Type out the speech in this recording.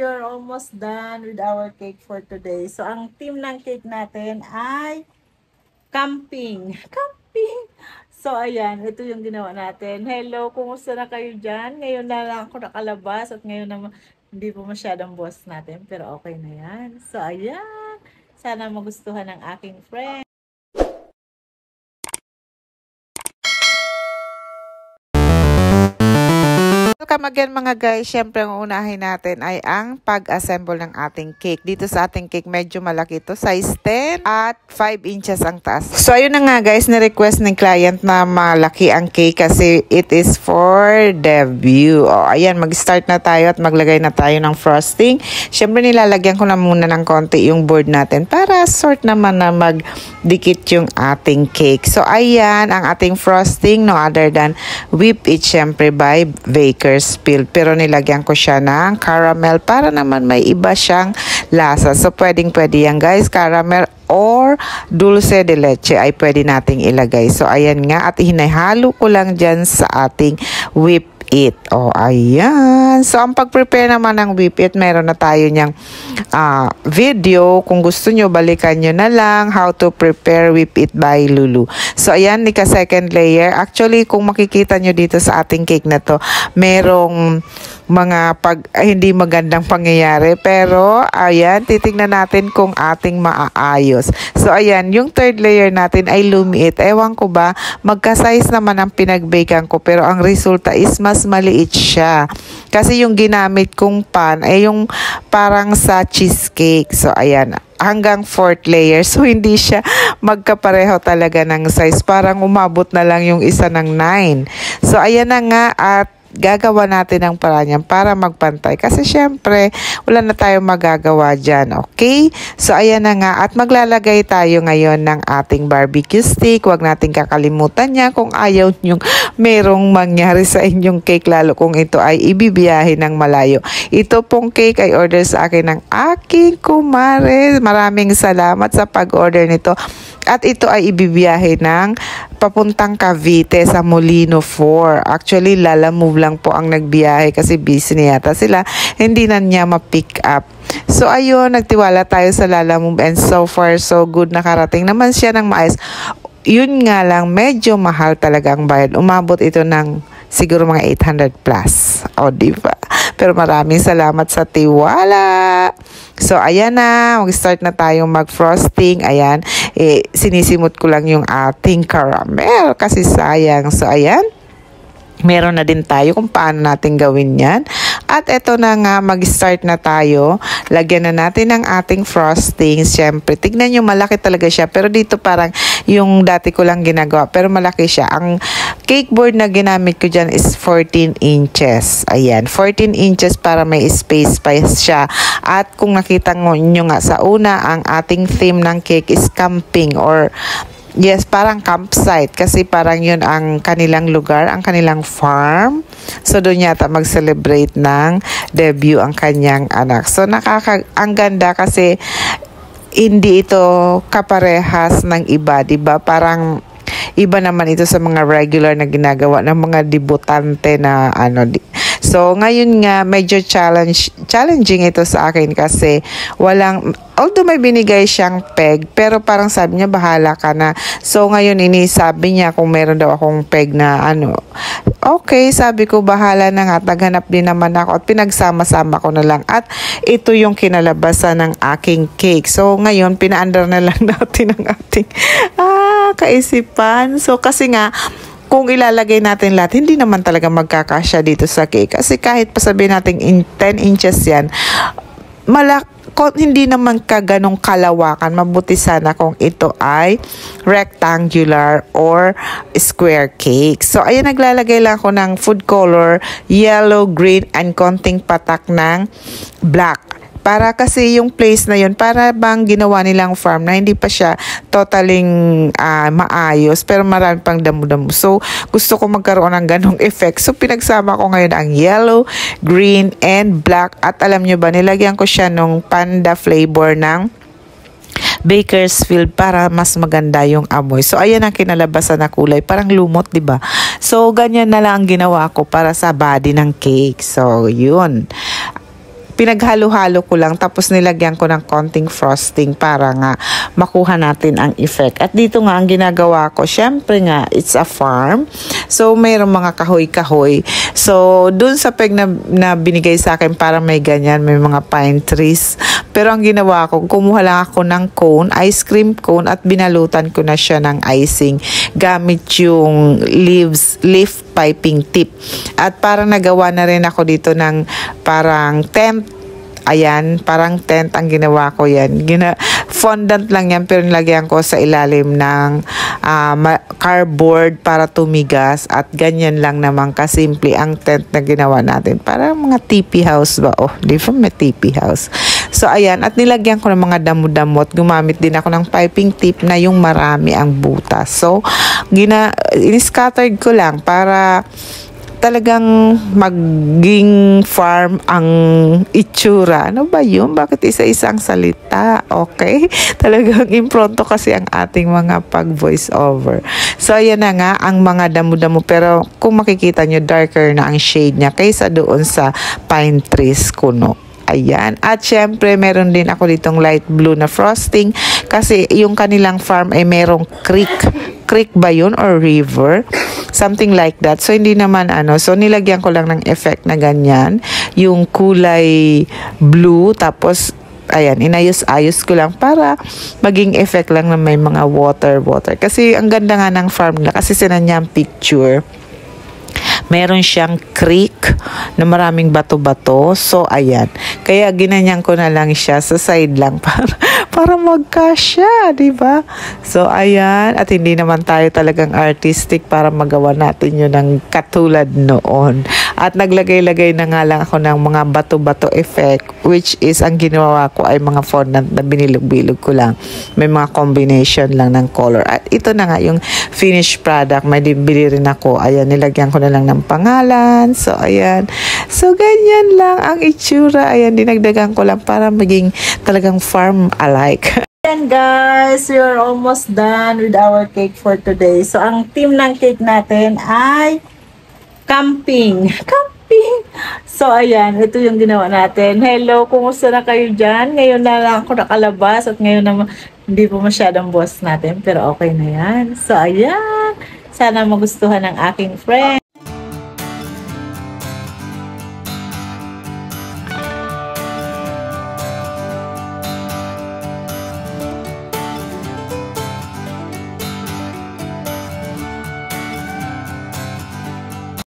we are almost done with our cake for today. So, ang theme ng cake natin ay camping. Camping! So, ayan, ito yung ginawa natin. Hello, kumusta na kayo dyan? Ngayon na lang ako nakalabas at ngayon naman hindi po masyadong boss natin. Pero okay na yan. So, ayan. Sana magustuhan ng aking friend. Welcome again mga guys. Siyempre ang unahin natin ay ang pag-assemble ng ating cake. Dito sa ating cake medyo malaki ito. Size 10 at 5 inches ang taas. So ayun na nga guys, ni-request ng client na malaki ang cake kasi it is for debut. O ayan, mag-start na tayo at maglagay na tayo ng frosting. Siyempre nilalagyan ko na muna ng konti yung board natin para sort naman na magdikit yung ating cake. So ayan, ang ating frosting no other than Whip It siyempre by Bakersfield, pero nilagyan ko siya ng caramel para naman may iba siyang lasa. So pwedeng yan guys, caramel or dulce de leche ay pwede nating ilagay. So ayan nga, at hinahalo ko lang dyan sa ating Whip It. Oh, ayan. So, ang pag-prepare naman ng Whip It, meron na tayo niyang video. Kung gusto nyo, balikan nyo na lang how to prepare Whip It by Lulu. So, ayan, second layer. Actually, kung makikita nyo dito sa ating cake na to, merong mga hindi magandang pangyayari. Pero, ayan, titignan natin kung ating maaayos. So, ayan, yung third layer natin ay lumiit. Ewan ko ba, magka-size naman ang pinag-bakean ko. Pero, ang resulta is mas maliit siya. Kasi yung ginamit kong pan ay yung parang sa cheesecake. So, ayan, hanggang fourth layer. So, hindi siya magkapareho talaga ng size. Parang umabot na lang yung isa ng 9. So, ayan na nga at gagawa natin ang paraan yan para magpantay. Kasi syempre, wala na tayong magagawa dyan. Okay? So, ayan na nga. At maglalagay tayo ngayon ng ating barbecue stick. Huwag natin kakalimutan niya kung ayaw nyong merong mangyari sa inyong cake, lalo kung ito ay ibibiyahe ng malayo. Ito pong cake ay order sa akin ng aking kumare. Maraming salamat sa pag-order nito. At ito ay ibibiyahe ng papuntang Cavite sa Molino 4. Actually, Lala Move lang po ang nagbiyahe kasi busy na yata sila. Hindi na niya ma-pick up. So, ayun, nagtiwala tayo sa Lala Move and so far, so good. Nakarating naman siya ng maayos. Yun nga lang, medyo mahal talaga ang bayad. Umabot ito ng siguro mga 800 plus. O, diba? Pero maraming salamat sa tiwala. So, ayan na. Mag-start na tayong mag-frosting. Ayan. Sinisimot ko lang yung ating caramel kasi sayang. So, ayan. Meron na din tayo kung paano natin gawin yan. At eto na nga, mag-start na tayo. Lagyan na natin ang ating frosting. Siyempre, tignan nyo, malaki talaga siya. Pero dito parang yung dati ko lang ginagawa. Pero malaki siya. Ang cake board na ginamit ko dyan is 14 inches. Ayan, 14 inches para may space pa siya. At kung nakita nyo nga sa una, ang ating theme ng cake is camping or yes, parang campsite kasi parang yun ang kanilang lugar, ang kanilang farm. So, doon yata mag-celebrate ng debut ang kanyang anak. So, ang ganda kasi hindi ito kaparehas ng iba, diba? Parang iba naman ito sa mga regular na ginagawa ng mga debutante na ano. So, ngayon nga, medyo challenging ito sa akin kasi although may binigay siyang peg, pero parang sabi niya, bahala ka na. So, ngayon, sabi niya kung meron daw akong peg na okay, sabi ko, bahala na nga, naghanap din naman ako at pinagsama-sama ko na lang. At ito yung kinalabasan ng aking cake. So, ngayon, pinaandar na lang natin ang ating kaisipan. So, kasi nga, kung ilalagay natin lahat, hindi naman talaga magkakasya dito sa cake. Kasi kahit pasabihin natin 10 inches yan, hindi naman ganong kalawakan. Mabuti sana kung ito ay rectangular or square cake. So, ayan, naglalagay lang ako ng food color, yellow, green, and konting patak ng black. Para kasi yung place na yun, para bang ginawa nilang farm na hindi pa siya totaling maayos, pero marami pang damo-damo. So, gusto ko magkaroon ng ganong effect. So, pinagsama ko ngayon ang yellow, green, and black. At alam nyo ba, nilagyan ko siya nung panda flavor ng Bakersfield para mas maganda yung amoy. So, ayan ang kinalabasan na kulay. Parang lumot, diba? So, ganyan na lang ang ginawa ko para sa body ng cake. So, yun. Pinaghalo-halo ko lang tapos nilagyan ko ng konting frosting para nga makuha natin ang effect. At dito nga ang ginagawa ko, syempre nga it's a farm. So mayroong mga kahoy-kahoy. So dun sa peg na binigay sa akin para may ganyan, may mga pine trees. Pero ang ginawa ko, kumuha lang ako ng cone, ice cream cone at binalutan ko na siya ng icing gamit yung leaf piping tip. At parang nagawa na rin ako dito ng parang tent. Ayan, parang tent ang ginawa ko yan. Fondant lang yan pero nilagyan ko sa ilalim ng cardboard para tumigas at ganyan lang naman kasimple ang tent na ginawa natin. Parang mga teepee house ba? Oh, di ba may teepee house? So ayan, at nilagyan ko ng mga damo-damot. Gumamit din ako ng piping tip na yung marami ang butas. So, in-scattered ko lang para talagang maging farm ang itsura. Ano ba yun? Bakit isa-isang salita? Okay? Talagang impronto kasi ang ating mga pag-voice over. So, ayan na nga ang mga damo-damo. Pero kung makikita nyo, darker na ang shade niya kaysa doon sa pine trees kuno. Ayan. At syempre, meron din ako ditong light blue na frosting kasi yung kanilang farm ay merong creek. Creek ba yun or river? Something like that. So, hindi naman So, nilagyan ko lang ng effect na ganyan. Yung kulay blue. Tapos, ayan, inayos-ayos ko lang para maging effect lang na may mga water. Kasi, ang ganda nga ng farm nila kasi sinanya ang picture. Meron siyang creek na maraming bato-bato. So, ayan. Kaya, ginanyan ko na lang siya sa side lang para magkasya, di ba? So, ayan. At hindi naman tayo talagang artistic para magawa natin yun ng katulad noon. At naglagay-lagay na nga lang ako ng mga bato-bato effect, which is, ang ginawa ko ay mga fondant na binilog-bilog ko lang. May mga combination lang ng color. At ito na nga yung finished product. May bili rin ako. Ayan, nilagyan ko na lang ng pangalan. So, ayan. So, ganyan lang ang itsura. Ayan, dinagdagan ko lang para maging talagang farm-alike. Ayan guys, we are almost done with our cake for today. So, ang team ng cake natin ay camping. Camping! So, ayan, ito yung ginawa natin. Hello, kumusta na kayo dyan? Ngayon na lang ako nakalabas at ngayon naman hindi po masyadong boss natin. Pero okay na yan. So, ayan. Sana magustuhan ng aking friend.